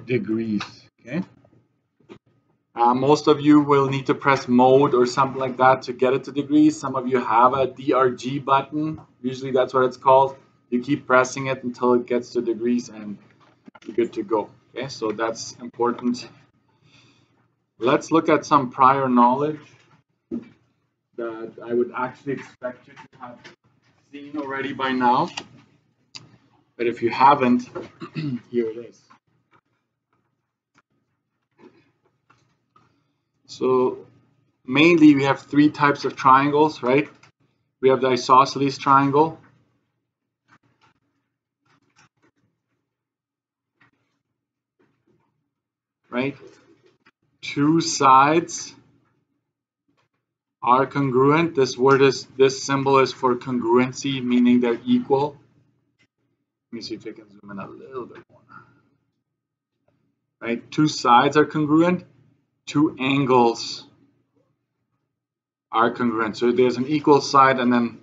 degrees. Okay. Most of you will need to press mode or something like that to get it to degrees. Some of you have a DRG button. Usually that's what it's called. You keep pressing it until it gets to degrees and you're good to go. Okay, so that's important. Let's look at some prior knowledge that I would actually expect you to have seen already by now. But if you haven't, here it is. So mainly we have three types of triangles, right? We have the isosceles triangle. Right? Two sides are congruent. This symbol is for congruency, meaning they're equal. Let me see if I can zoom in a little bit more. Right? Two sides are congruent. Two angles are congruent. So there's an equal side and then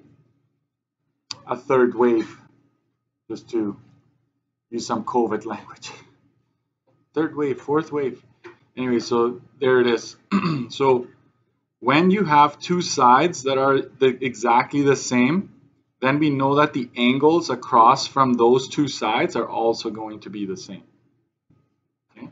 a third wave, just to use some COVID language. Third wave, fourth wave. Anyway, so there it is. So when you have two sides that are exactly the same, then we know that the angles across from those two sides are also going to be the same. Okay.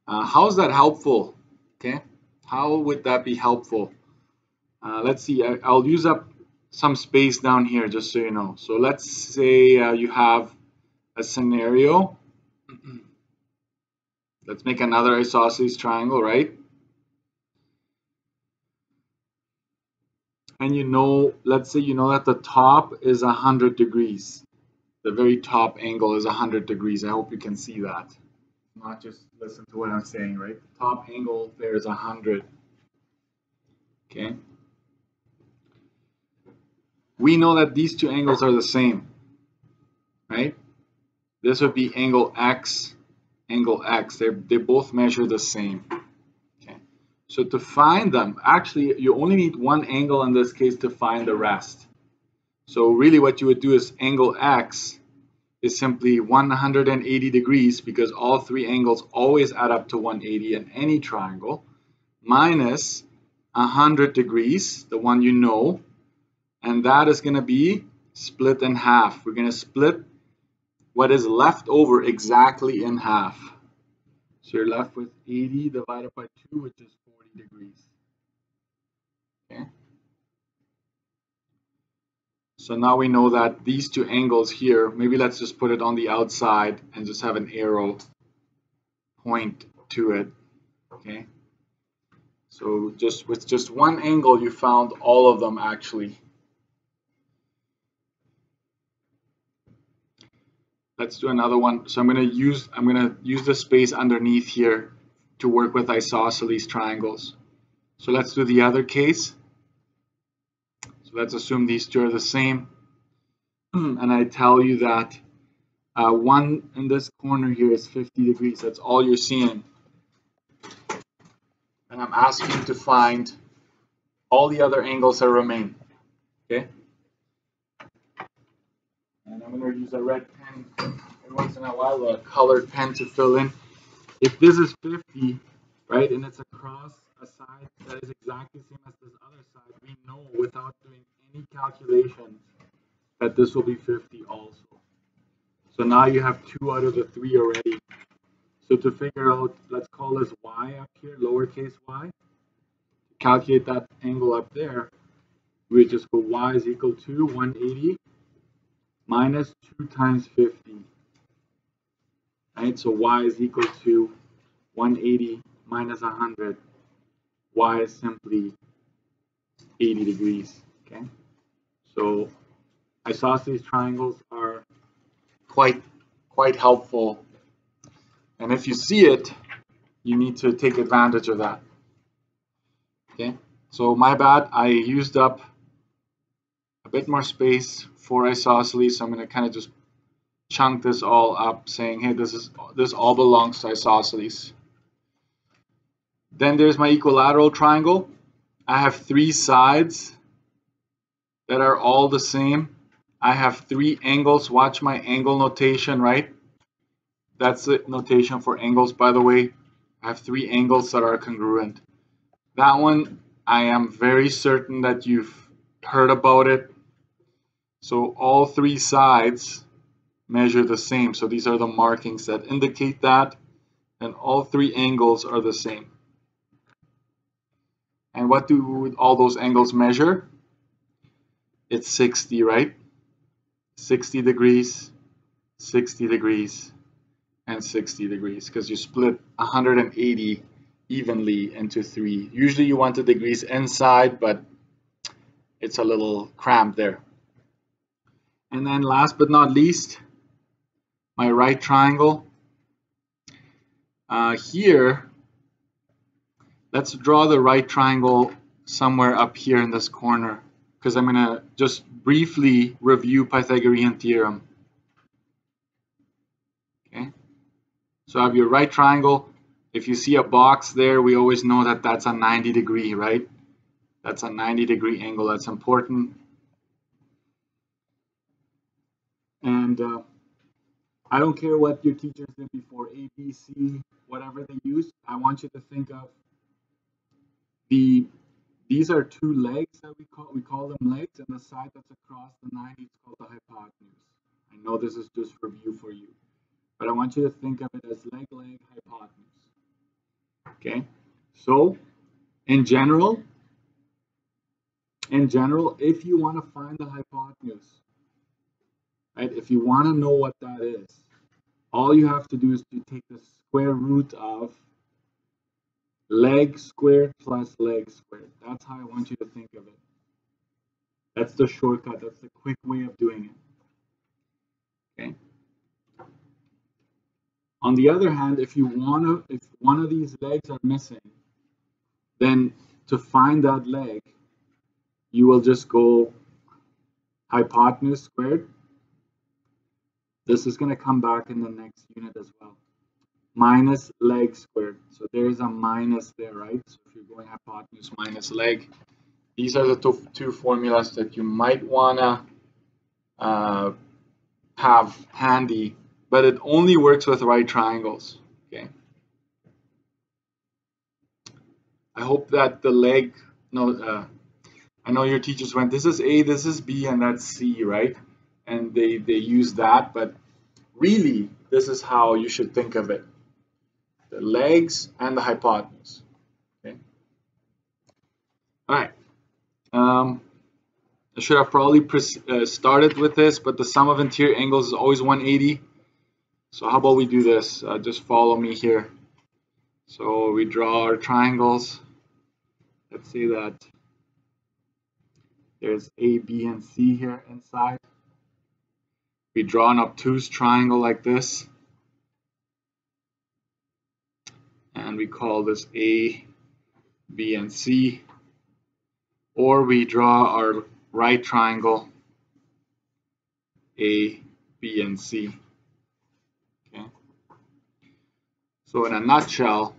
How is that helpful? Okay, how would that be helpful? Let's see, I'll use up some space down here just so you know. So let's say you have a scenario. Let's make another isosceles triangle, right? And you know, let's say you know that the top is 100 degrees. The very top angle is 100 degrees. I hope you can see that. Not just listen to what I'm saying, right? The top angle there is 100. Okay. We know that these two angles are the same, right? This would be angle X, angle X. They both measure the same. Okay. So to find them, actually, you only need one angle in this case to find the rest. So really what you would do is angle X is simply 180 degrees, because all three angles always add up to 180 in any triangle, minus 100 degrees, the one you know, and that is going to be split in half. We're going to split what is left over exactly in half. So you're left with 80 divided by 2, which is 40 degrees. Okay. So now we know that these two angles here, maybe let's just put it on the outside and just have an arrow point to it. Okay. So just with just one angle, you found all of them actually. Let's do another one. So I'm going to use the space underneath here to work with isosceles triangles. So let's do the other case. So let's assume these two are the same. And I tell you that one in this corner here is 50 degrees. That's all you're seeing. And I'm asking you to find all the other angles that remain. Okay? And I'm going to use a red pen every once in a while, a colored pen to fill in. If this is 50, right, and it's across a side that is exactly the same as this other side, we know without doing any calculations that this will be 50 also. So now you have 2 out of the 3 already. So to figure out, let's call this y up here, lowercase y. To calculate that angle up there, we just go y is equal to 180 minus 2 times 50. Right, so y is equal to 180 minus 100. Y is simply 80 degrees. Okay, so isosceles triangles are quite helpful, and if you see it, you need to take advantage of that. Okay, so my bad, I used up a bit more space for isosceles, so I'm going to kind of just chunk this all up, saying, hey, this all belongs to isosceles. Then there's my equilateral triangle. I have 3 sides that are all the same. I have 3 angles. Watch my angle notation, right? That's the notation for angles, by the way. I have 3 angles that are congruent. That one, I am very certain that you've heard about it. So all 3 sides measure the same. So these are the markings that indicate that. And all 3 angles are the same. And what do all those angles measure? It's 60, right? 60 degrees, 60 degrees, and 60 degrees, because you split 180 evenly into 3. Usually you want the degrees inside, but it's a little cramped there. And then last but not least, my right triangle. Here, let's draw the right triangle somewhere up here in this corner, because I'm going to just briefly review Pythagorean theorem. Okay, so I have your right triangle. If you see a box there, we always know that that's a 90 degree, right? That's a 90 degree angle. That's important. And I don't care what your teachers did before, A, B, C, whatever they use. I want you to think of these are 2 legs that we call them legs, and the side that's across the 90 is called the hypotenuse. I know this is just review for you, but I want you to think of it as leg, hypotenuse. Okay, so in general, if you want to find the hypotenuse, right, if you want to know what that is, all you have to do is to take the square root of leg squared plus leg squared. That's how I want you to think of it. That's the shortcut. That's the quick way of doing it. Okay. On the other hand, if one of these legs are missing, then to find that leg, you will just go hypotenuse squared. This is going to come back in the next unit as well. Minus leg squared. So there's a minus there, right? So if you're going hypotenuse minus leg, these are the 2 formulas that you might want to have handy, but it only works with right triangles. Okay. I hope that the leg, I know your teachers went, this is A, this is B, and that's C, right? And they use that, but really, this is how you should think of it. The legs and the hypotenuse. Okay. All right. I should have probably started with this, but the sum of interior angles is always 180. So how about we do this? Just follow me here. So we draw our triangles. Let's say that there's A, B, and C here inside. We draw an obtuse triangle like this. And we call this A, B, and C. Or we draw our right triangle, A, B, and C. Okay. So in a nutshell,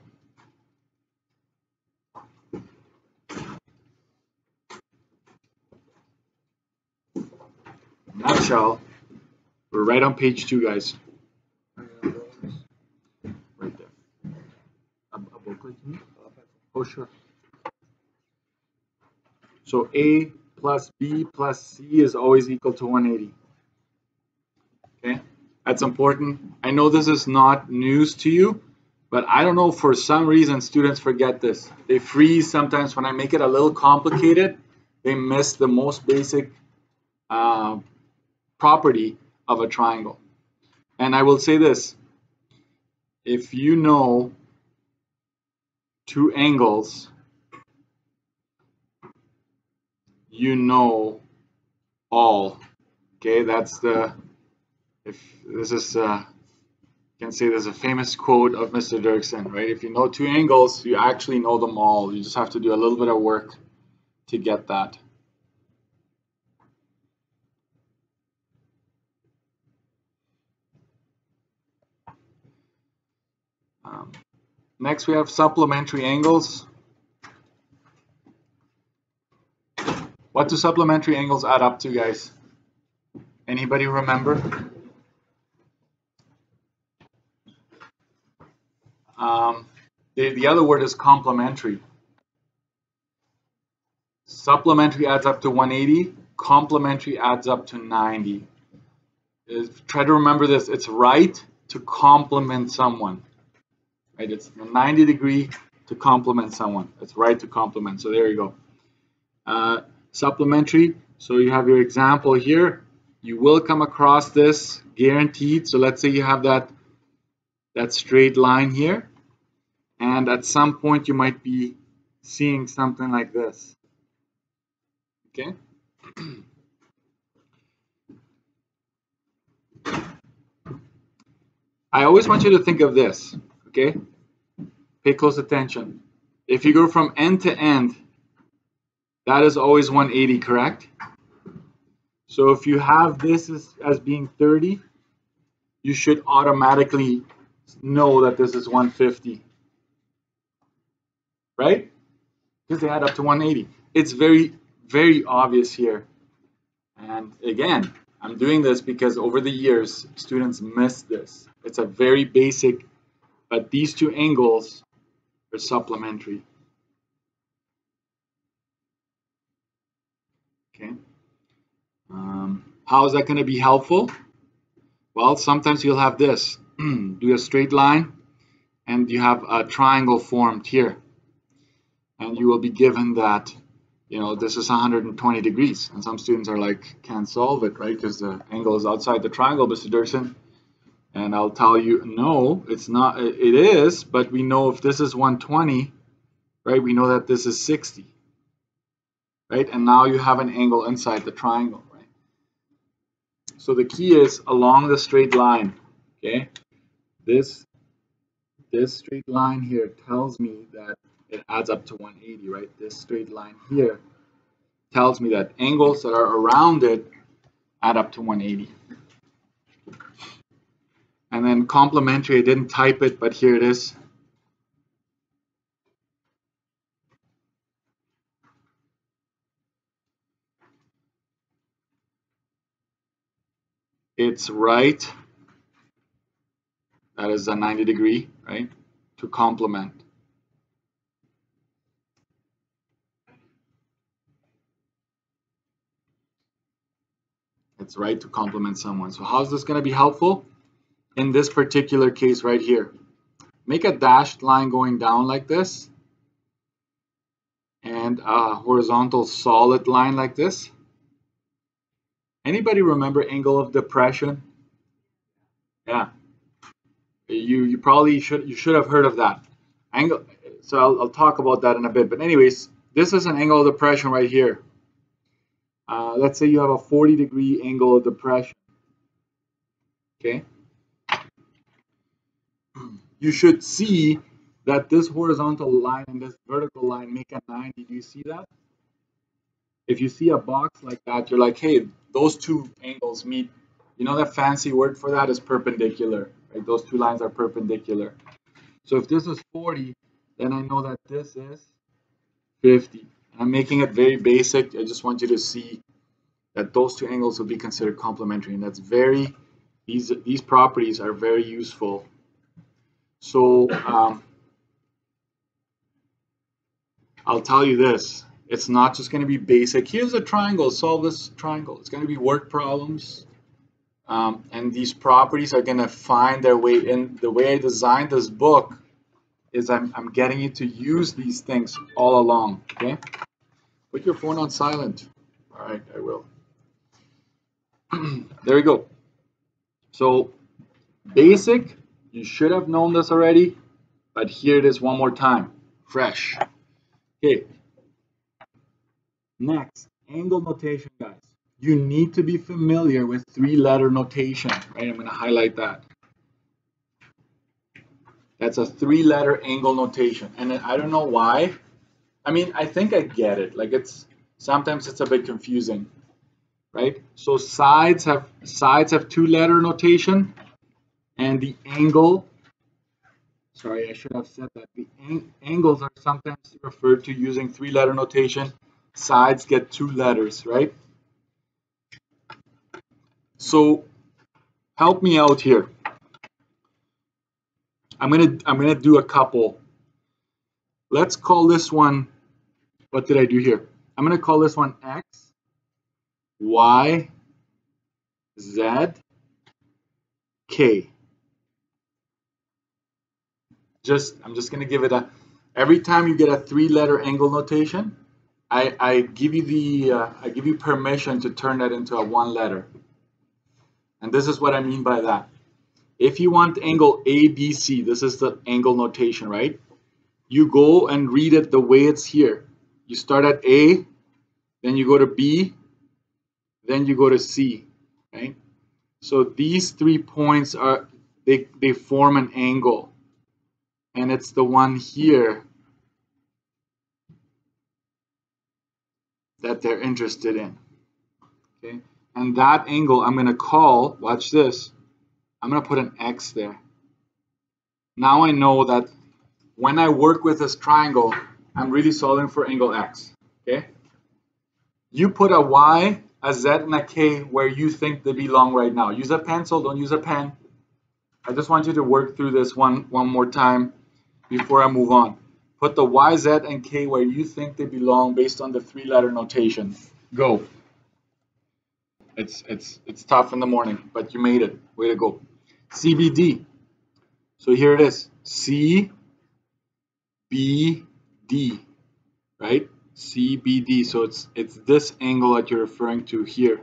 we're right on page 2, guys. Right there. A booklet? Oh, sure. So A plus B plus C is always equal to 180. Okay, that's important. I know this is not news to you, but I don't know, for some reason students forget this. They freeze sometimes when I make it a little complicated. They miss the most basic property of a triangle. And I will say this, if you know 2 angles, you know all. Okay, that's the, if this is you can say there's a famous quote of Mr. Dirksen, right? If you know 2 angles, you actually know them all. You just have to do a little bit of work to get that. Next we have supplementary angles. What do supplementary angles add up to, guys? Anybody remember? The other word is complementary. Supplementary adds up to 180. Complementary adds up to 90. Try to remember this. It's right to complement someone. Right? It's a 90 degree to complement someone. It's right to complement. So there you go. Supplementary. So you have your example here. You will come across this guaranteed. So let's say you have that straight line here. And at some point you might be seeing something like this. Okay? I always want you to think of this, okay? Pay close attention. If you go from end to end, that is always 180, correct? So if you have this as being 30, you should automatically know that this is 150, right? Because they add up to 180. It's very, very obvious here. And again, I'm doing this because over the years, students miss this. It's a very basic, but these two angles are supplementary. Okay. How is that going to be helpful? Well, sometimes you'll have this. Do a straight line, and you have a triangle formed here. And you will be given that, you know, this is 120 degrees. And some students are like, can't solve it, right? Because the angle is outside the triangle, Mr. Durson. And I'll tell you, no, it's not. It is, but we know if this is 120, right, we know that this is 60, right? And now you have an angle inside the triangle, right? So the key is along the straight line, okay? This straight line here tells me that it adds up to 180, right? This straight line here tells me that angles that are around it add up to 180. And then complementary, I didn't type it, but here it is. It's right, that is a 90 degree, right, to complement. It's right to complement someone. So how's this going to be helpful? In this particular case right here, make a dashed line going down like this and a horizontal solid line like this. Anybody remember angle of depression? Yeah, you probably should have heard of that angle. So I'll talk about that in a bit. But anyways, this is an angle of depression right here. Let's say you have a 40 degree angle of depression. Okay. You should see that this horizontal line and this vertical line make a 90. Do you see that? If you see a box like that, you're like, hey, those two angles meet. You know, that fancy word for that is perpendicular, right? Those two lines are perpendicular. So if this is 40, then I know that this is 50. I'm making it very basic. I just want you to see that those two angles will be considered complementary, and that's very, these properties are very useful. So I'll tell you this, it's not just going to be basic, here's a triangle, solve this triangle. It's going to be word problems, and these properties are going to find their way in. The way I designed this book is I'm getting you to use these things all along, okay? Put your phone on silent. All right, I will. There we go. So basic, you should have known this already, but here it is one more time, fresh. Okay. Next, angle notation, guys. You need to be familiar with three-letter notation, right? I'm going to highlight that. That's a three-letter angle notation, and I don't know why. I mean, I think I get it. Like sometimes it's a bit confusing, right? So sides have two-letter notation, and the angle. Sorry, I should have said that. The angles are sometimes referred to using three-letter notation. Sides get two letters, right? So help me out here. I'm gonna do a couple. Let's call this one, what did I do here? I'm gonna call this one X, Y, Z, K. I'm just gonna give it a, every time you get a 3-letter angle notation, I give you permission to turn that into a 1-letter. And this is what I mean by that. If you want angle ABC, this is the angle notation, right? You go and read it the way it's here. You start at A, then you go to B, then you go to C, right? So these 3 points are, they form an angle. And it's the one here that they're interested in, okay? And that angle I'm going to call, watch this, I'm going to put an X there. Now I know that when I work with this triangle, I'm really solving for angle X, okay? You put a Y, a Z, and a K where you think they belong right now. Use a pencil, don't use a pen. I just want you to work through this one more time before I move on. Put the Y, Z, and K where you think they belong based on the 3-letter notation. Go. It's tough in the morning, but you made it. Way to go. CBD. So here it is. CBD, right? CBD. So it's this angle that you're referring to here.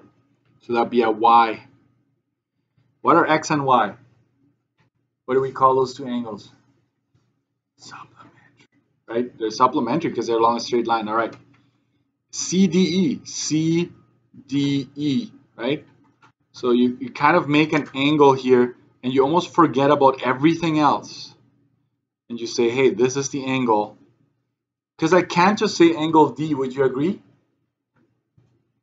So that'd be a Y. What are X and Y? What do we call those two angles? Supplementary, right? They're supplementary because they're along a straight line. All right. CDE, CDE, right? So you kind of make an angle here and you almost forget about everything else. And you say, hey, this is the angle. Because I can't just say angle D, would you agree?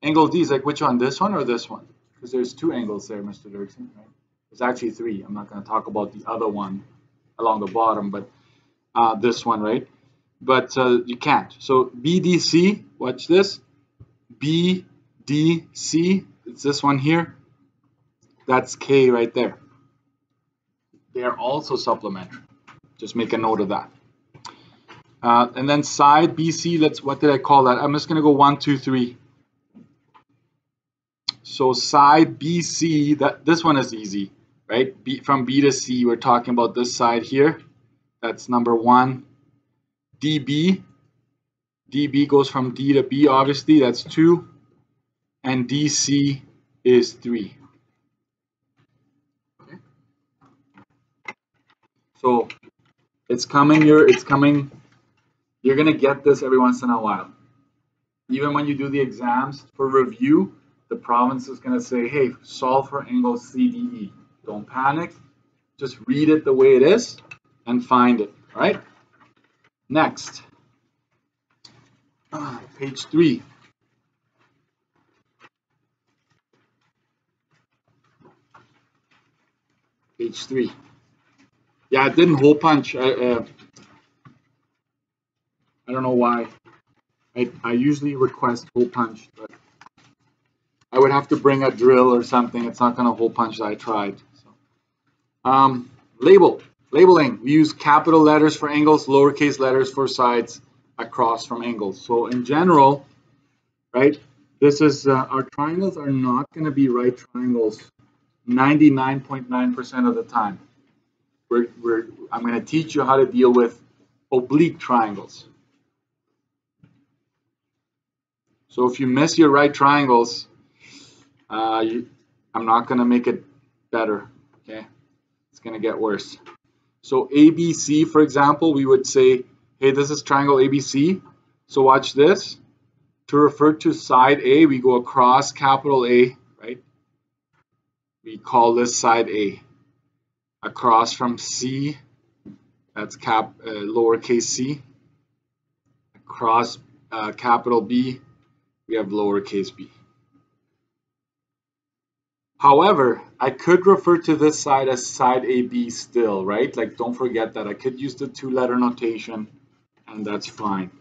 Angle D is like which one, this one or this one? Because there's 2 angles there, Mr. Dirksen, right? There's actually 3. I'm not going to talk about the other one along the bottom, but this one, right? But you can't. So BDC, watch this. BDC, it's this one here. That's K right there. They are also supplementary. Just make a note of that. And then side BC, what did I call that? I'm just going to go 1, 2, 3. So side BC, this one is easy, right? From B to C, we're talking about this side here. That's number 1. DB goes from D to B, obviously, that's 2. And DC is 3. Okay. So it's coming, you're going to get this every once in a while. Even when you do the exams for review, the province is going to say, hey, solve for angle CDE. Don't panic. Just read it the way it is and find it. All right? Next. Page 3. Page 3. Yeah, it didn't hole punch. I don't know why. I usually request hole punch, but I would have to bring a drill or something. It's not going to hole punch that I tried. So. Labeling. We use capital letters for angles, lowercase letters for sides, across from angles. So in general, right, this is our triangles are not going to be right triangles 99.9% of the time. I'm going to teach you how to deal with oblique triangles. So if you miss your right triangles, I'm not going to make it better. Okay, it's going to get worse. So ABC, for example, we would say, hey, this is triangle ABC. So watch this. To refer to side A, we go across capital A, right? We call this side A. Across from C, that's lowercase c. Across capital B, we have lowercase b. However, I could refer to this side as side AB still, right? Like, don't forget that. I could use the 2-letter notation, and that's fine.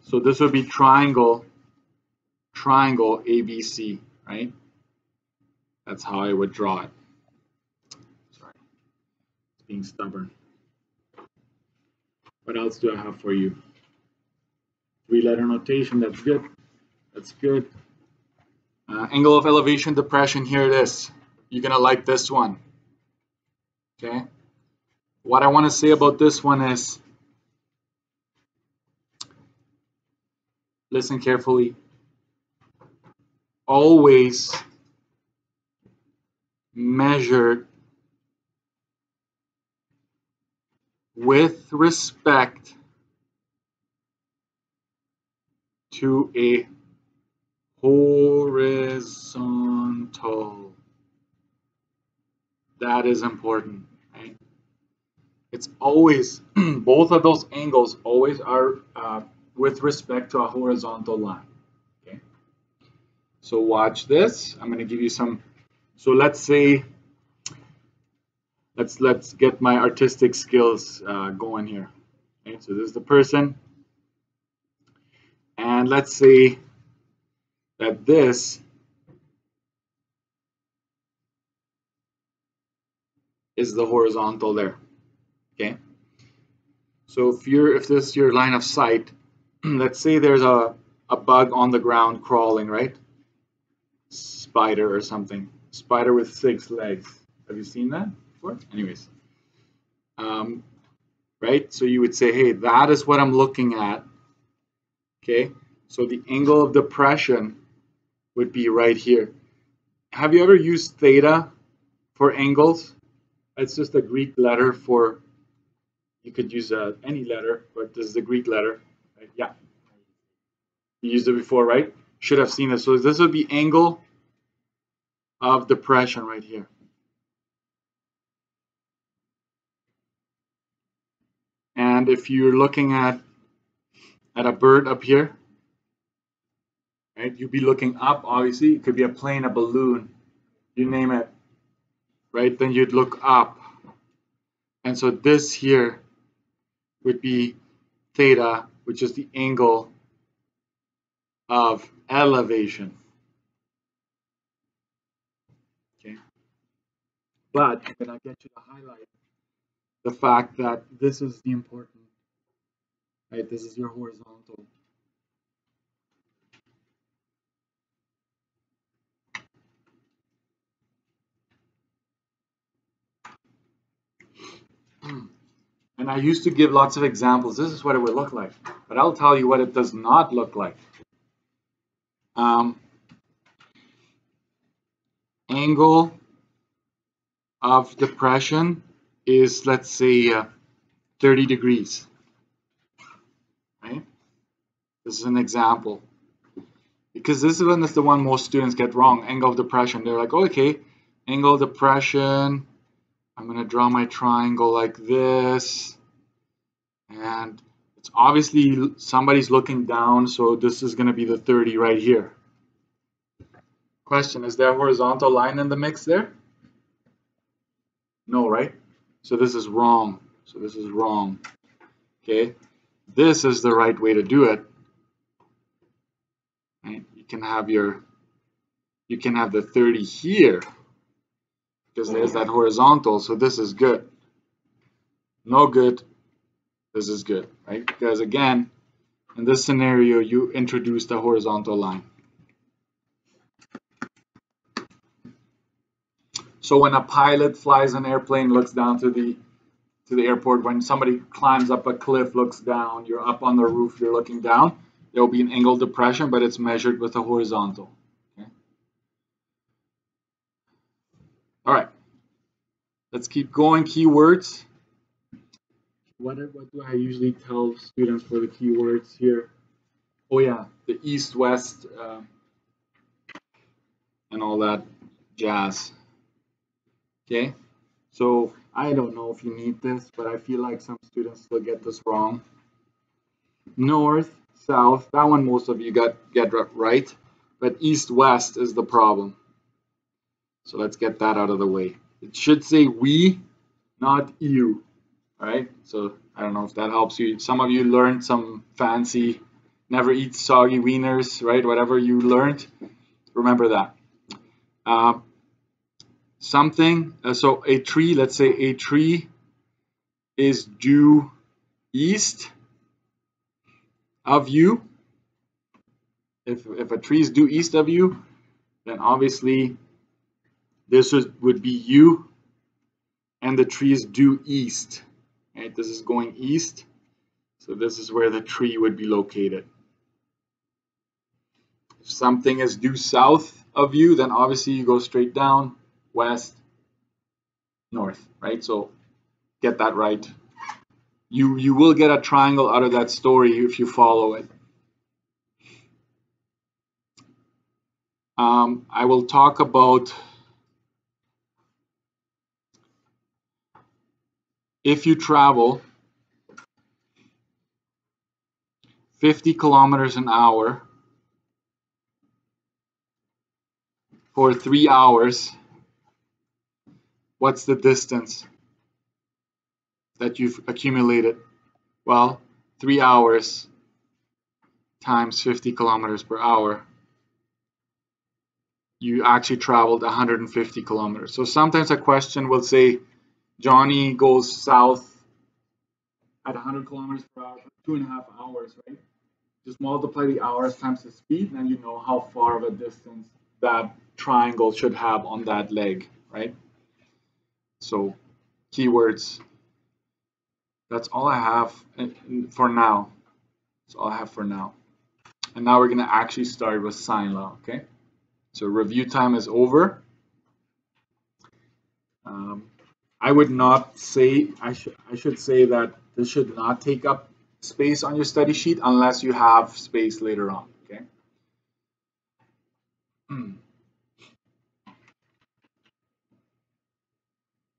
So this would be triangle ABC, right? That's how I would draw it. Sorry, it's being stubborn. What else do I have for you? Three-letter notation, that's good. That's good. Angle of elevation depression, here it is. You're gonna like this one. Okay. What I want to say about this one is, listen carefully. Always measured with respect to a horizontal. That is important, right? It's always, both of those angles always are with respect to a horizontal line, okay? So watch this. I'm going to give you some, so let's say, let's get my artistic skills going here. Okay, so this is the person, and let's say that this is the horizontal there. Okay, so if this is your line of sight, let's say there's a bug on the ground crawling, right? Spider or something. Spider with 6 legs. Have you seen that before? Anyways, right? So you would say, hey, that is what I'm looking at. Okay, so the angle of depression would be right here. Have you ever used theta for angles? It's just a Greek letter for, you could use any letter, but this is the Greek letter. Right? Yeah, you used it before, right? Should have seen it. So this would be angle of depression right here. And if you're looking at a bird up here, right, you'd be looking up, obviously. It could be a plane, a balloon, you name it, right? Then you'd look up. And so this here would be theta, which is the angle of elevation. Okay. But I'm going to get you to highlight the fact that this is the important, right? This is your horizontal. And I used to give lots of examples. This is what it would look like. But I'll tell you what it does not look like. Angle of depression is, let's say, 30 degrees. Right? This is an example. Because this one is the one most students get wrong, angle of depression. They're like, oh, okay, angle of depression. I'm going to draw my triangle like this. And it's obviously somebody's looking down, so this is going to be the 30 right here. Question, is there a horizontal line in the mix there? No, right? So this is wrong. So this is wrong. Okay, this is the right way to do it. Right? You can have the 30 here because there's that horizontal. So this is good. No good. This is good, right? Because again, in this scenario, you introduced a horizontal line. So when a pilot flies an airplane, looks down to the airport, when somebody climbs up a cliff, looks down, you're up on the roof, you're looking down, there will be an angle depression, but it's measured with a horizontal. Okay. All right. Let's keep going. Keywords. What do I usually tell students for the keywords here? Oh yeah, the east-west and all that jazz. Okay, so I don't know if you need this, but I feel like some students still get this wrong. North, south, that one most of you get right, but east-west is the problem. So let's get that out of the way. It should say we, not you. All right, so I don't know if that helps you. Some of you learned some fancy never eat soggy wieners, right? Whatever you learned, remember that. something, so a tree, let's say a tree is due east of you. If a tree is due east of you, then obviously this would be you, and the tree is due east. Right? This is going east, so this is where the tree would be located. If something is due south of you, then obviously you go straight down, west, north, right? So get that right. You will get a triangle out of that story if you follow it. I will talk about if you travel 50 kilometers an hour for 3 hours, what's the distance that you've accumulated? Well, 3 hours times 50 kilometers per hour, you actually traveled 150 kilometers. So sometimes a question will say, Johnny goes south at 100 kilometers per hour for 2.5 hours, right? Just multiply the hours times the speed, and you know how far of a distance that triangle should have on that leg, right? So keywords. That's all I have for now. That's all I have for now. And now we're going to actually start with sine law, okay? So review time is over. I would not say, I should say that this should not take up space on your study sheet unless you have space later on, okay?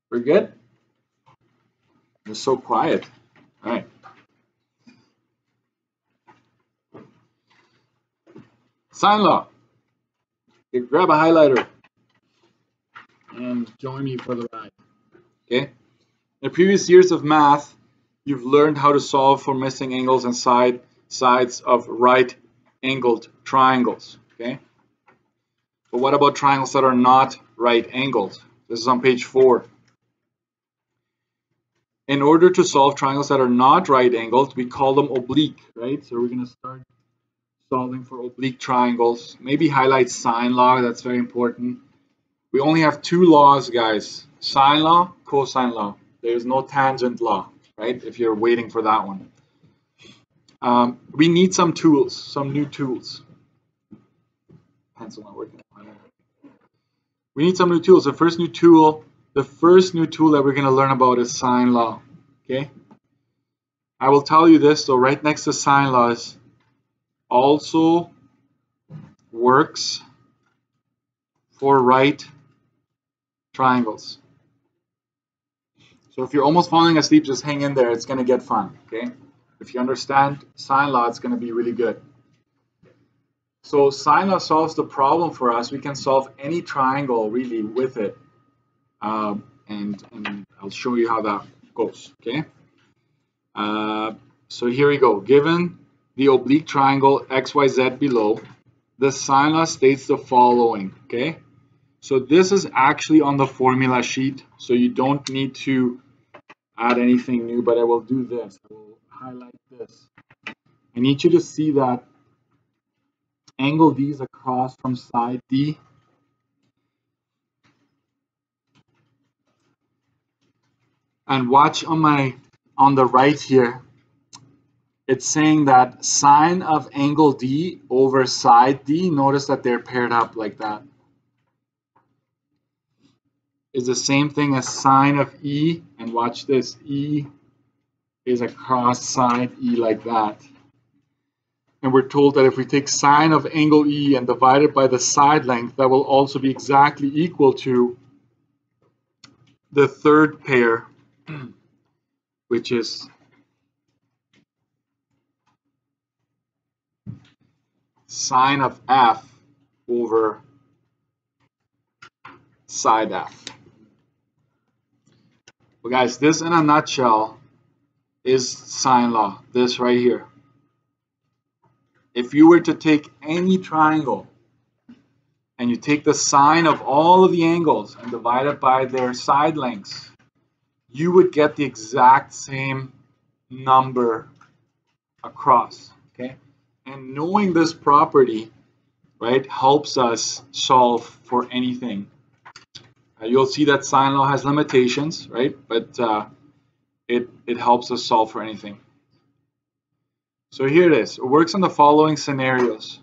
We're good? It's so quiet. All right. Sine law. Okay, grab a highlighter and join me for the ride. Okay. In previous years of math, you've learned how to solve for missing angles and sides of right-angled triangles. Okay. But what about triangles that are not right angled? This is on page 4. In order to solve triangles that are not right angled, we call them oblique, right? So we're going to start solving for oblique triangles. Maybe highlight sine law, that's very important. We only have 2 laws, guys. Sine law, cosine law. There's no tangent law, right? If you're waiting for that one. We need some tools, some new tools. Pencil not working. We need some new tools. The first new tool that we're going to learn about is sine law. Okay. I will tell you this, so right next to sine laws also works for right triangles. So if you're almost falling asleep, just hang in there. It's going to get fun. Okay. If you understand sine law, it's going to be really good. So sine law solves the problem for us. We can solve any triangle really with it. And I'll show you how that goes, okay? So here we go. Given the oblique triangle XYZ below, the sine law states the following, okay? So this is actually on the formula sheet, so you don't need to add anything new, but I will do this. I will highlight this. I need you to see that angle D is across from side D. And watch on the right here, it's saying that sine of angle D over side D, notice that they're paired up like that, is the same thing as sine of E, and watch this, E is across side E like that. And we're told that if we take sine of angle E and divide it by the side length, that will also be exactly equal to the third pair, which is sine of F over side F. Well, guys, this in a nutshell is sine law, this right here. If you were to take any triangle and you take the sine of all of the angles and divide it by their side lengths, you would get the exact same number across, okay? And knowing this property, right, helps us solve for anything. You'll see that sine law has limitations, right? But it helps us solve for anything. So here it is. It works in the following scenarios.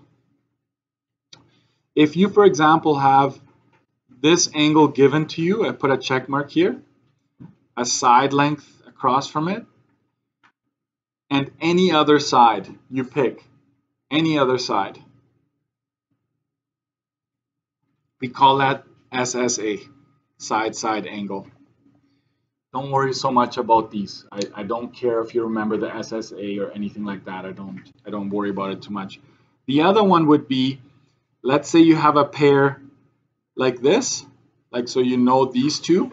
If you, for example, have this angle given to you, I put a check mark here, a side length across from it, and any other side you pick, any other side. We call that SSA, side-side angle. Don't worry so much about these. I don't care if you remember the SSA or anything like that. I don't worry about it too much. The other one would be, let's say you have a pair like this, like so you know these two.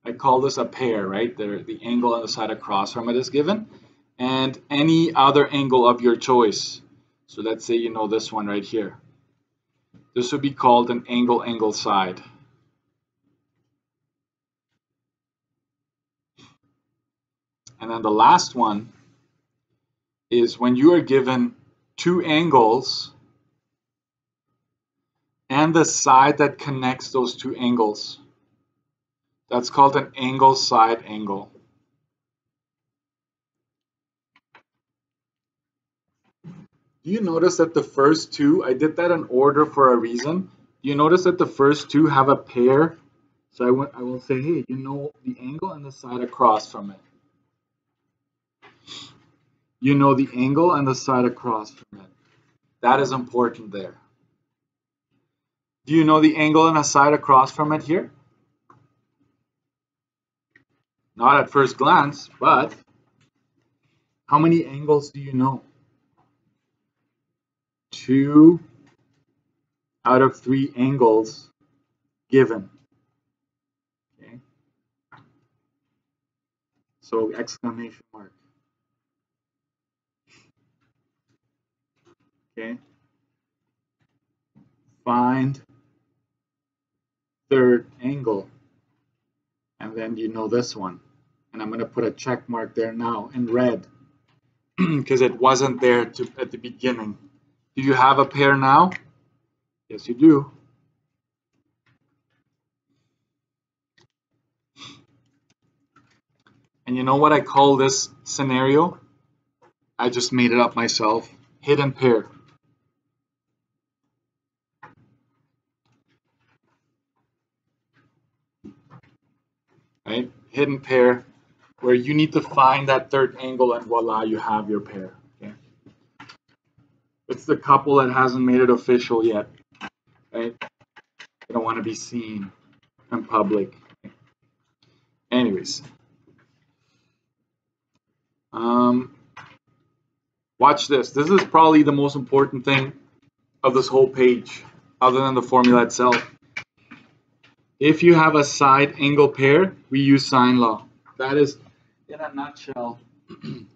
I call this a pair, right? The angle on the side across from it is given, and any other angle of your choice. So let's say you know this one right here. This would be called an angle side. And then the last one is when you are given two angles and the side that connects those two angles. That's called an angle side angle. Do you notice that the first two, I did that in order for a reason. Do you notice that the first two have a pair? So I will say, hey, you know the angle and the side across from it. You know the angle and the side across from it. That is important there. Do you know the angle and the side across from it here? Not at first glance, but how many angles do you know? 2 out of 3 angles given. Okay. So exclamation mark. Okay. Find third angle. And then you know this one. And I'm going to put a check mark there now in red because it wasn't there at the beginning. Do you have a pair now? Yes, you do. And you know what I call this scenario? I just made it up myself. Hidden pair. Right? Hidden pair, where you need to find that third angle and voila, you have your pair. Okay? It's the couple that hasn't made it official yet. Right? They don't want to be seen in public. Anyways. Watch this. This is probably the most important thing of this whole page, other than the formula itself. If you have a side angle pair, we use sine law. That is, in a nutshell,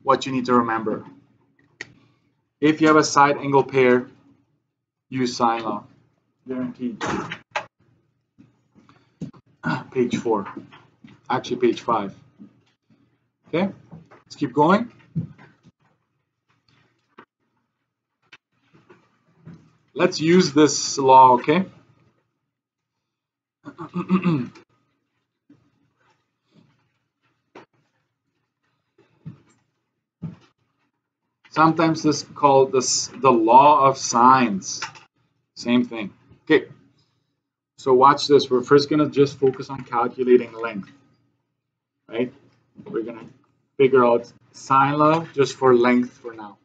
what you need to remember. If you have a side angle pair, use sine law. Guaranteed. Page 4. Actually, page 5. Okay, let's keep going. Let's use this law, okay? Sometimes this is called the law of sines. Same thing. Okay, so watch this. We're first going to just focus on calculating length, right? We're going to figure out sine law just for length for now.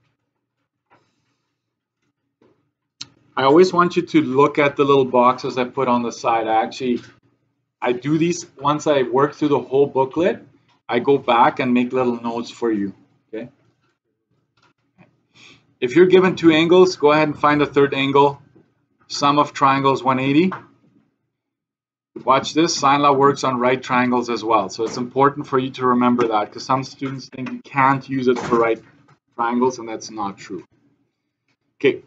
I always want you to look at the little boxes I put on the side. I do these once I work through the whole booklet. I go back and make little notes for you, okay? If you're given 2 angles, go ahead and find a third angle. Sum of triangles 180. Watch this, sine law works on right triangles as well. So it's important for you to remember that because some students think you can't use it for right triangles, and that's not true. Okay,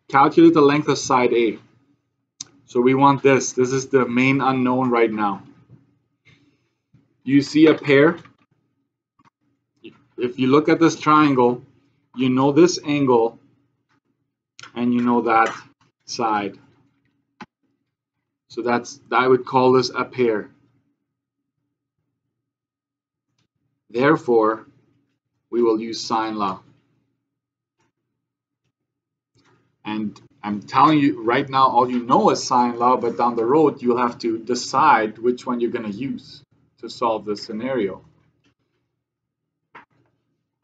calculate the length of side A. So we want this. This is the main unknown right now. You see a pair? If you look at this triangle, you know this angle and you know that side. So I would call this a pair. Therefore, we will use sine law. And I'm telling you right now, all you know is sine law, but down the road, you'll have to decide which one you're going to use to solve this scenario.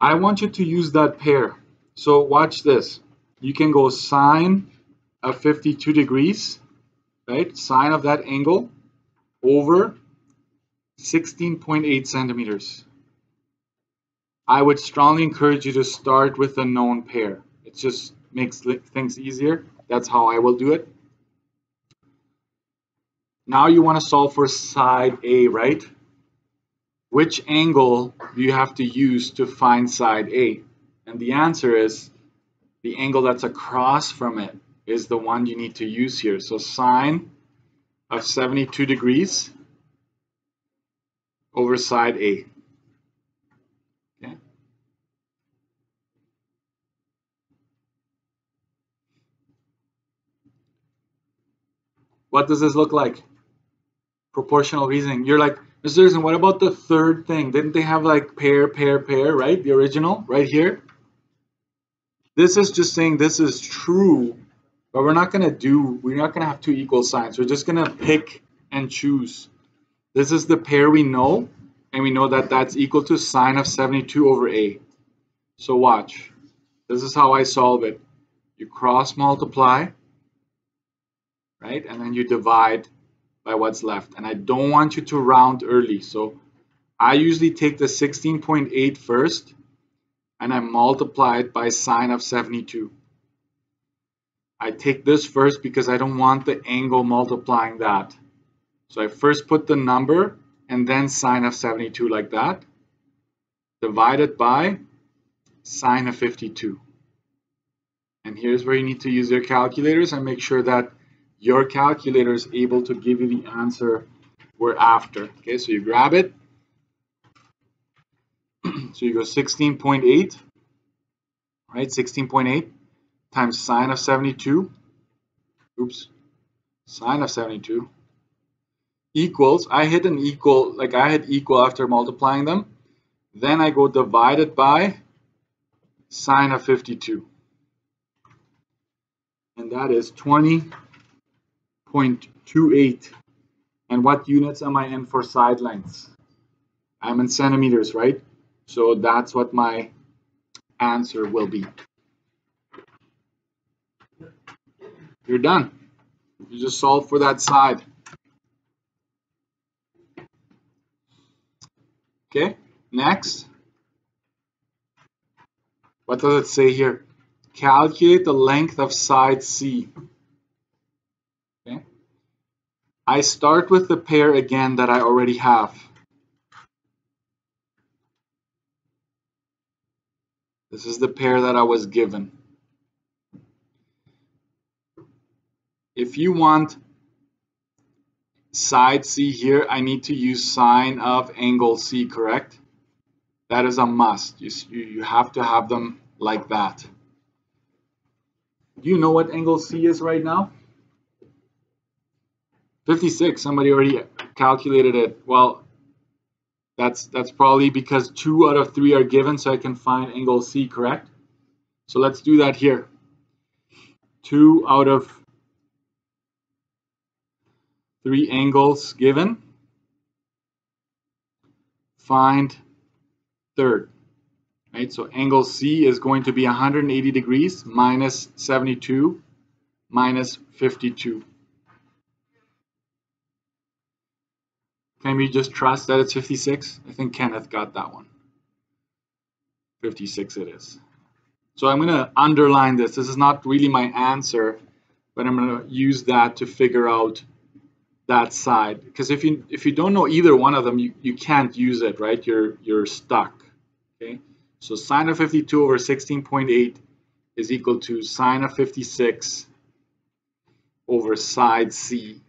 I want you to use that pair. So watch this. You can go sine of 52 degrees, right? Sine of that angle over 16.8 centimeters. I would strongly encourage you to start with a known pair. It just makes things easier. That's how I will do it. Now you want to solve for side A, right? Which angle do you have to use to find side A? And the answer is the angle that's across from it is the one you need to use here. So sine of 72 degrees over side A. Okay. What does this look like? Proportional reasoning. You're like, Mr. Anderson, what about the third thing? Didn't they have like pair, right? The original right here. This is just saying this is true, but we're not gonna have two equal signs. We're just gonna pick and choose. This is the pair we know, and we know that that's equal to sine of 72 over A. So watch. This is how I solve it. You cross multiply, right? And then you divide by what's left. And I don't want you to round early. So I usually take the 16.8 first and I multiply it by sine of 72. I take this first because I don't want the angle multiplying that. So I first put the number and then sine of 72 like that, divided by sine of 52. And here's where you need to use your calculators and make sure that your calculator is able to give you the answer we're after. Okay, so you grab it. So you go 16.8, right? 16.8 times sine of 72. Oops, sine of 72 equals, I hit an equal, like I hit equal after multiplying them. Then I go divided by sine of 52. And that is 20.28. And what units am I in for side lengths? I'm in centimeters, right? So that's what my answer will be. You're done. You just solve for that side. Okay, next. What does it say here? Calculate the length of side C. Okay. I start with the pair again that I already have. This is the pair that I was given. If you want side C here, I need to use sine of angle C, correct? That is a must. You have to have them like that. Do you know what angle C is right now? 56. Somebody already calculated it. Well, that's probably because 2 out of 3 are given, so I can find angle C, correct? So let's do that here. 2 out of 3 angles given. Find third. Right? So angle C is going to be 180 degrees minus 72 minus 52. Can we just trust that it's 56? I think Kenneth got that one. 56 it is. So I'm going to underline this. This is not really my answer, but I'm going to use that to figure out that side. Because if you don't know either one of them, you can't use it, right? You're stuck. Okay. So sine of 52 over 16.8 is equal to sine of 56 over side C.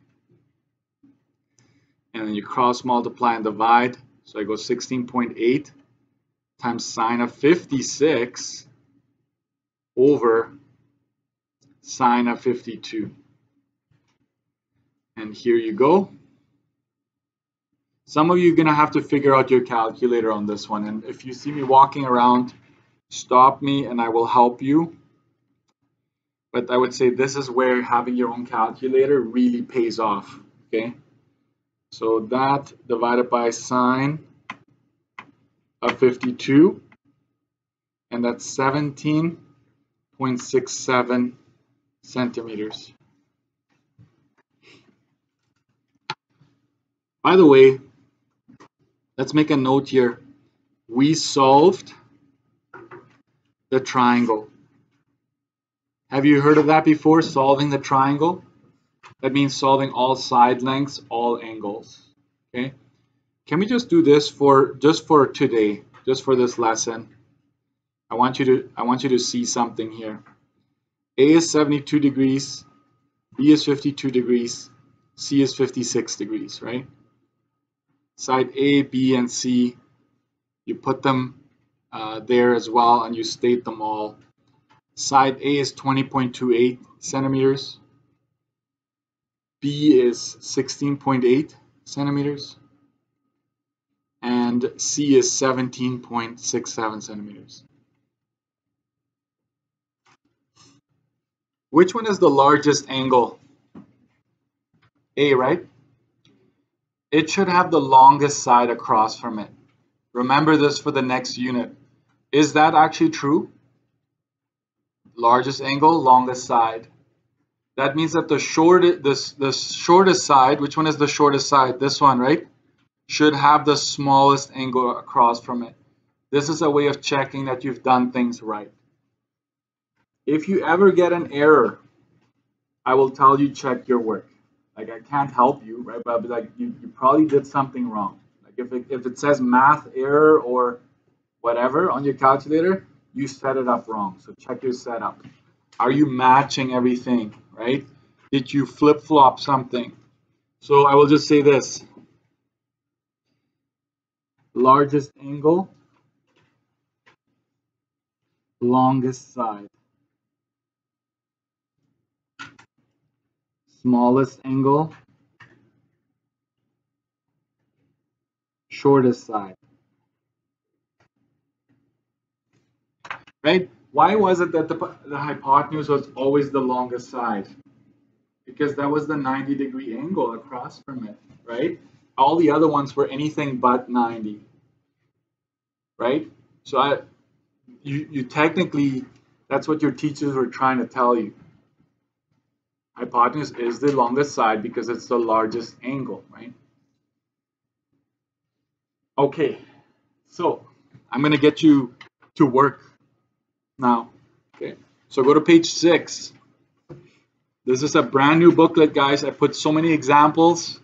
And then you cross multiply and divide. So I go 16.8 times sine of 56 over sine of 52. And here you go. Some of you are going to have to figure out your calculator on this one. And if you see me walking around, stop me and I will help you. But I would say this is where having your own calculator really pays off. Okay. So that divided by sine of 52, and that's 17.67 centimeters. By the way, let's make a note here. We solved the triangle. Have you heard of that before, solving the triangle? That means solving all side lengths, all angles. Okay. Can we just do this for today, just for this lesson? I want you to see something here. A is 72 degrees, B is 52 degrees, C is 56 degrees, right? Side A, B, and C, you put them there as well, and you state them all. Side A is 20.28 centimeters. B is 16.8 centimeters. And C is 17.67 centimeters. Which one is the largest angle? A, right? It should have the longest side across from it. Remember this for the next unit. Is that actually true? Largest angle, longest side. That means that the shortest side, which one is the shortest side? This one, right? Should have the smallest angle across from it. This is a way of checking that you've done things right. If you ever get an error, I will tell you check your work. Like, I can't help you, right? But I'll be like, you probably did something wrong. Like if it says math error or whatever on your calculator, you set it up wrong. So check your setup. Are you matching everything, right? Did you flip-flop something? So I will just say this. Largest angle, longest side. Smallest angle, shortest side. Right? Why was it that the hypotenuse was always the longest side? Because that was the 90-degree angle across from it, right? All the other ones were anything but 90, right? So you technically, that's what your teachers were trying to tell you. Hypotenuse is the longest side because it's the largest angle, right? Okay, so I'm going to get you to work now. Okay, so go to page 6. This is a brand new booklet, guys. I put so many examples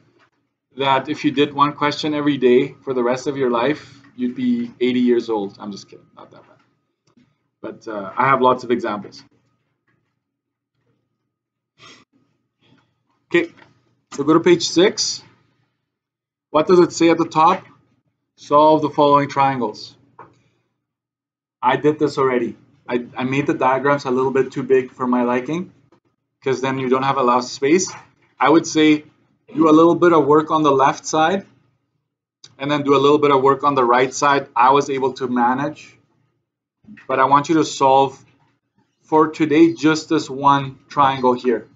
that if you did one question every day for the rest of your life, you'd be 80 years old. I'm just kidding, not that bad. But I have lots of examples. Okay, so go to page 6. What does it say at the top? Solve the following triangles. I did this already. I made the diagrams a little bit too big for my liking because then you don't have a lot of space. I would say do a little bit of work on the left side and then do a little bit of work on the right side. I was able to manage, but I want you to solve for today just this one triangle here.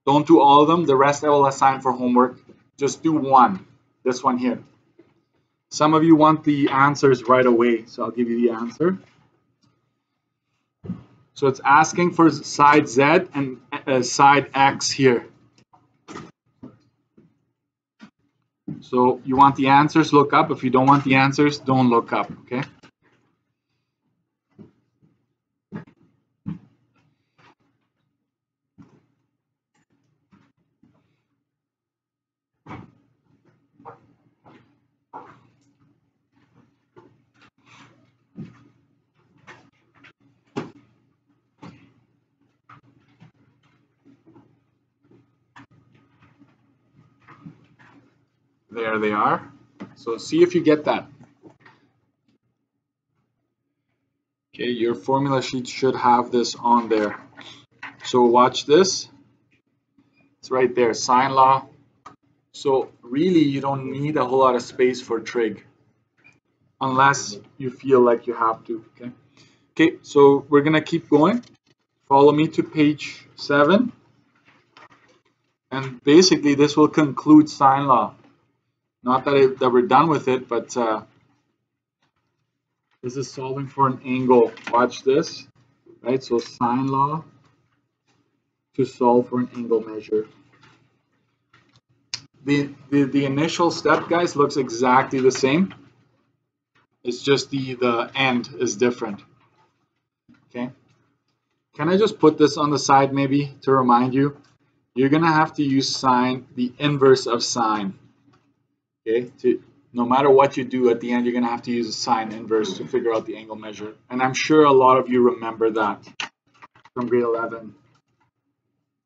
Don't do all of them. The rest I will assign for homework. Just do one, this one here. Some of you want the answers right away, so I'll give you the answer. So it's asking for side Z and side X here. So you want the answers, look up. If you don't want the answers, don't look up, okay? There they are. So see if you get that. Okay, your formula sheet should have this on there. So watch this. It's right there, sine law. So really you don't need a whole lot of space for trig unless you feel like you have to. Okay, so we're gonna keep going. Follow me to page 7. And basically this will conclude sine law. Not that we're done with it, but this is solving for an angle. Watch this, right? So sine law to solve for an angle measure. The initial step, guys, looks exactly the same. It's just the end is different. Okay. Can I just put this on the side maybe to remind you? You're gonna have to use sine, the inverse of sine. Okay. No matter what you do at the end, you're gonna have to use a sine inverse to figure out the angle measure. And I'm sure a lot of you remember that from grade 11.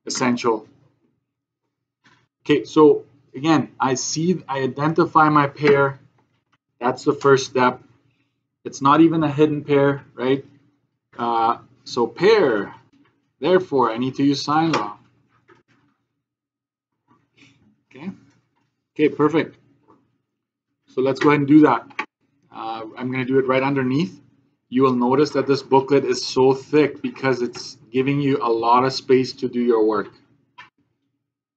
Essential. Okay, so again, I identify my pair. That's the first step. It's not even a hidden pair, right? So pair, therefore I need to use sine law. Okay, perfect. So let's go ahead and do that. I'm going to do it right underneath. You will notice that this booklet is so thick because it's giving you a lot of space to do your work.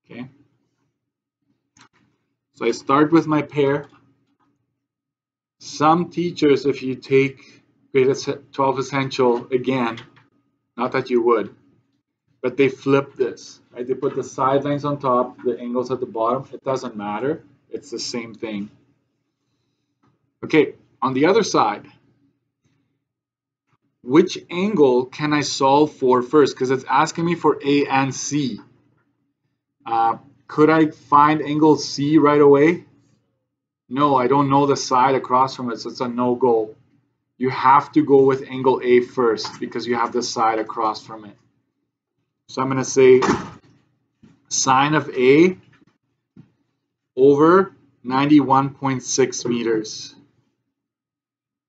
Okay. So I start with my pair. Some teachers, if you take grade 12 essential again, not that you would, but they flip this, right? They put the side lengths on top, the angles at the bottom. It doesn't matter. It's the same thing. Okay, on the other side, which angle can I solve for first? Because it's asking me for A and C. Could I find angle C right away? No, I don't know the side across from it, so it's a no-go. You have to go with angle A first because you have the side across from it. So I'm going to say sine of A over 91.6 meters.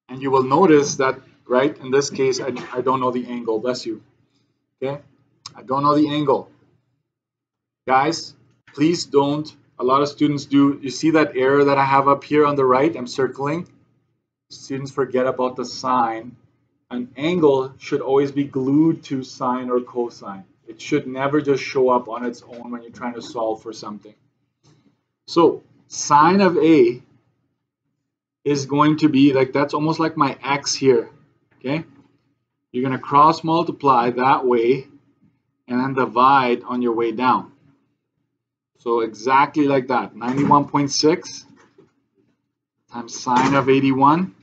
And you will notice that, right, in this case, I don't know the angle. Bless you. Okay? I don't know the angle. Guys, please don't. A lot of students do. You see that error that I have up here on the right? I'm circling. Students forget about the sine. An angle should always be glued to sine or cosine. It should never just show up on its own when you're trying to solve for something. So sine of A is going to be like, that's almost like my x here. Okay? You're going to cross multiply that way and then divide on your way down. So exactly like that, 91.6 times sine of 81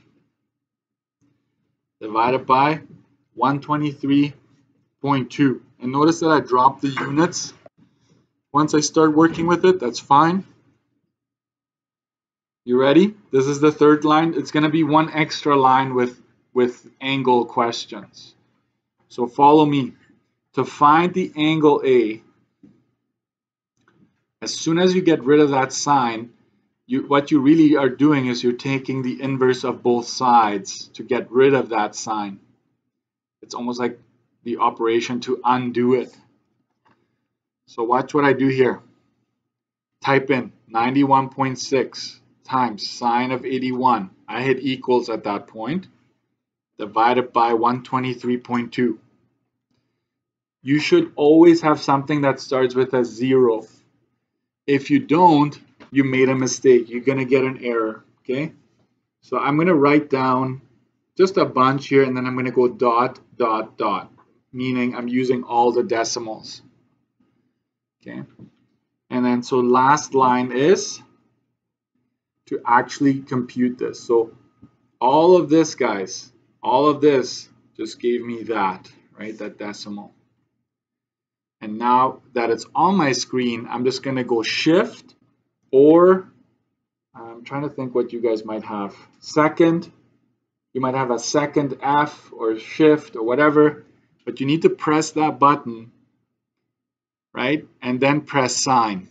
divided by 123.2. And notice that I dropped the units. Once I start working with it, that's fine. You ready? This is the third line. It's going to be one extra line with angle questions. So follow me. To find the angle A, as soon as you get rid of that sine, what you really are doing is you're taking the inverse of both sides to get rid of that sine. It's almost like the operation to undo it. So watch what I do here. Type in 91.6 times sine of 81. I hit equals at that point. Divided by 123.2. You should always have something that starts with a 0. If you don't, you made a mistake. You're going to get an error. Okay? So I'm going to write down just a bunch here, and then I'm going to go dot, dot, dot, meaning I'm using all the decimals. Okay? And then so last line is to actually compute this. So all of this, guys, all of this just gave me that, right? That decimal. And now that it's on my screen, I'm just going to go shift, or I'm trying to think what you guys might have. Second, you might have a second F or shift or whatever, but you need to press that button, right? And then press sine.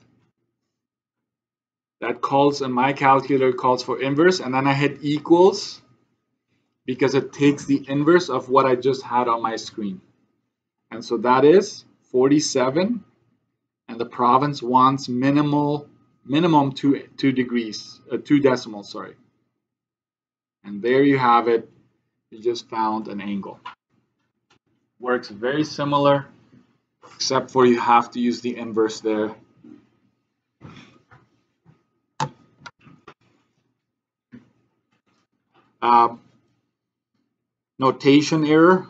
That calls, in my calculator, calls for inverse, and then I hit equals because it takes the inverse of what I just had on my screen. And so that is 47, and the province wants minimum 2 degrees, 2 decimals, sorry. And there you have it. You just found an angle. Works very similar, except for you have to use the inverse there. Notation error.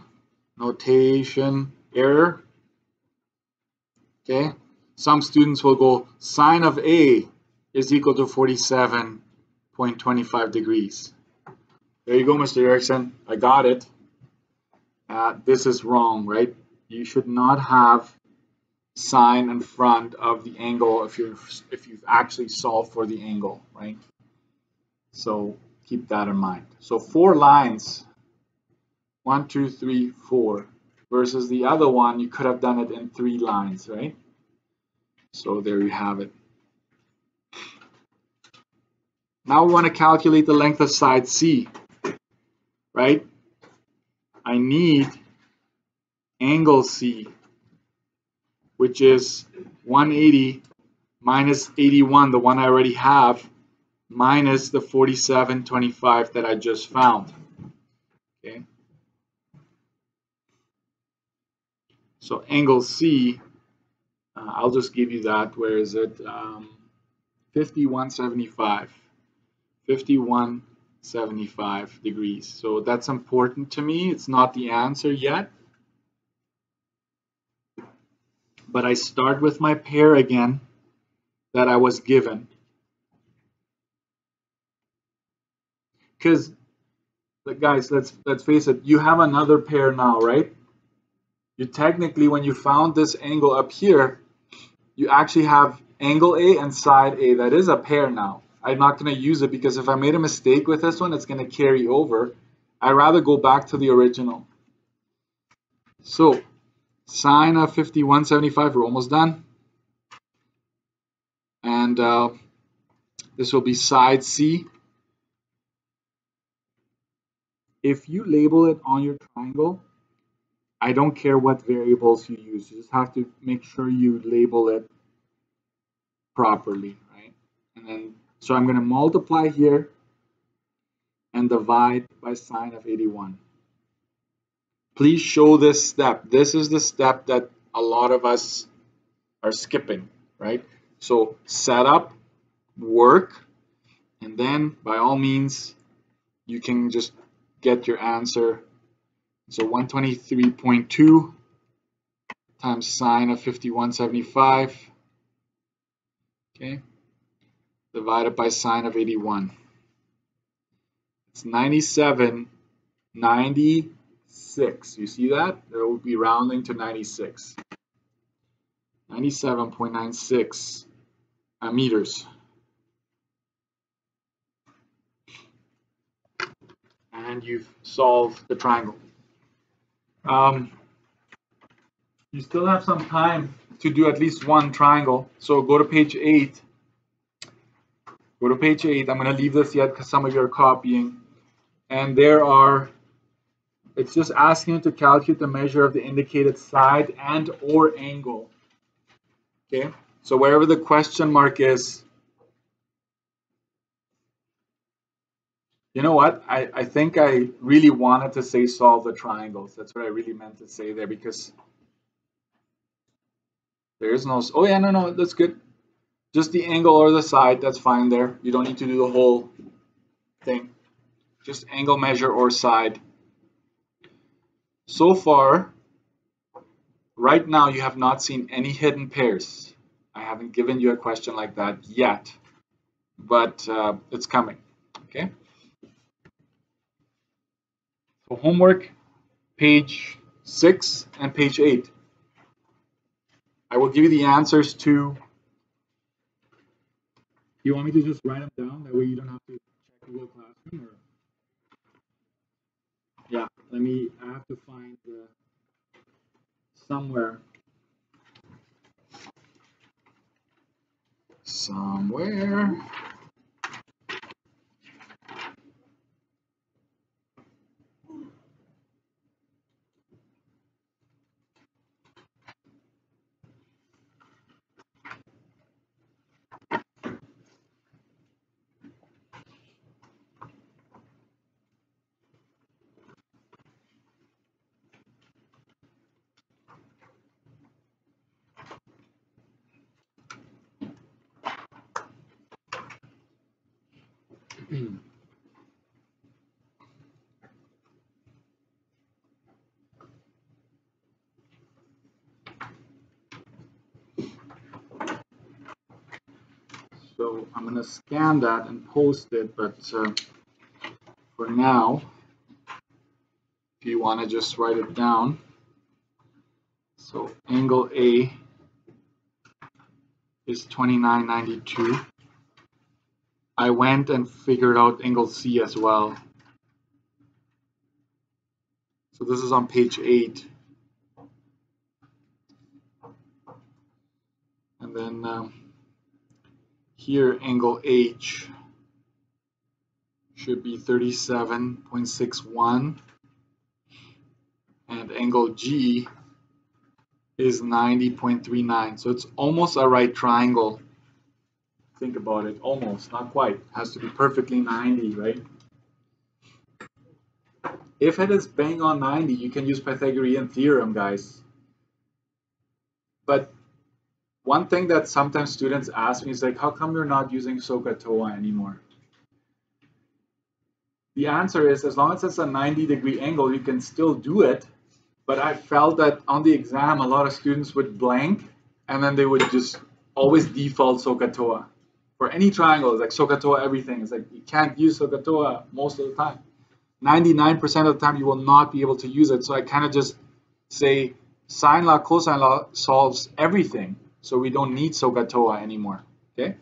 Okay, some students will go sine of A is equal to 47.25 degrees. There you go, Mr. Erickson. I got it. This is wrong, right? You should not have sine in front of the angle if you've actually solved for the angle, right? So keep that in mind. So 4 lines, 1, 2, 3, 4, versus the other one, you could have done it in 3 lines, right? So there you have it. Now we want to calculate the length of side C, right? I need angle C, which is 180 minus 81, the one I already have, minus the 47.25 that I just found. Okay. So angle C, I'll just give you that. Where is it? 51.75. 51.75 degrees. So that's important to me. It's not the answer yet. But I start with my pair again that I was given. Because, guys, let's face it, you have another pair now, right? You technically, when you found this angle up here, you actually have angle A and side A. That is a pair now. I'm not going to use it because if I made a mistake with this one, it's going to carry over. I'd rather go back to the original. So sine of 51.75, we're almost done. And this will be side C. If you label it on your triangle, I don't care what variables you use. You just have to make sure you label it properly, right? And then, so I'm going to multiply here and divide by sine of 81. Please show this step. This is the step that a lot of us are skipping, right? So set up, work, and then by all means, you can just get your answer. So 123.2 times sine of 51.75, okay, divided by sine of 81. It's 97.96. You see that? There will be rounding to 96. 97.96 meters. And you've solved the triangle. You still have some time to do at least one triangle. So go to page 8. Go to page 8. I'm going to leave this yet because some of you are copying. And there are, it's just asking you to calculate the measure of the indicated side and or angle. Okay, so wherever the question mark is, you know what? I think I really wanted to say solve the triangles. That's what I really meant to say there because there is no, oh yeah, no, that's good. Just the angle or the side, that's fine there. You don't need to do the whole thing. Just angle, measure, or side. So far, right now, you have not seen any hidden pairs. I haven't given you a question like that yet, but it's coming, okay? So homework, page 6 and page 8. I will give you the answers to. Do you want me to just write them down? That way you don't have to check Google Classroom? Or? Yeah, I have to find somewhere. somewhere. So I'm going to scan that and post it, but for now, if you want to just write it down, so angle A is 2992. I went and figured out angle C as well. So this is on page 8. And then here angle H should be 37.61. And angle G is 90.39. So it's almost a right triangle. Think about it, almost, not quite. It has to be perfectly 90, right? If it is bang on 90, you can use Pythagorean theorem, guys. But one thing that sometimes students ask me is like, how come you're not using SOHCAHTOA anymore? The answer is, as long as it's a 90-degree angle, you can still do it. But I felt that on the exam, a lot of students would blank, and then they would just always default SOHCAHTOA. For any triangle, it's like SOHCAHTOA everything. It's like you can't use SOHCAHTOA most of the time. 99% of the time, you will not be able to use it. So I kind of just say sine law, cosine law solves everything. So we don't need SOHCAHTOA anymore. Okay.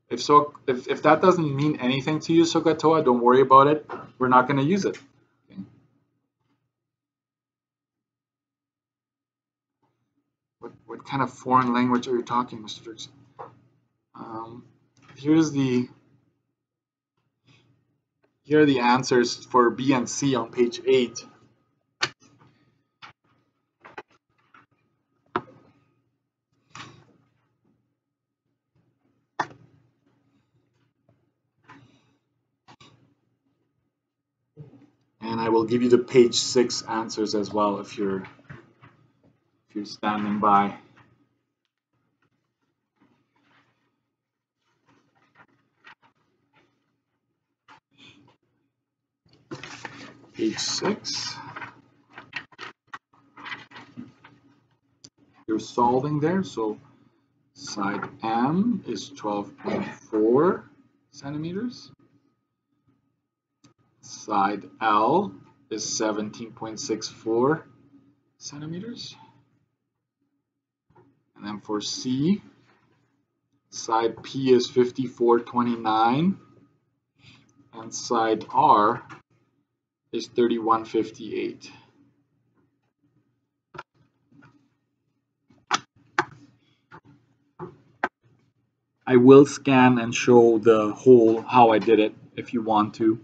If that doesn't mean anything to you, SOHCAHTOA, don't worry about it. We're not going to use it. Okay. What kind of foreign language are you talking, Mr. Dirksen? Here are the answers for B and C on page 8. And I will give you the page 6 answers as well if you're standing by. Page 6. You're solving there, so side M is 12.4 centimeters. Side L is 17.64 centimeters. And then for C, side P is 54.29, and side R is 31.58. I will scan and show the whole how I did it if you want to.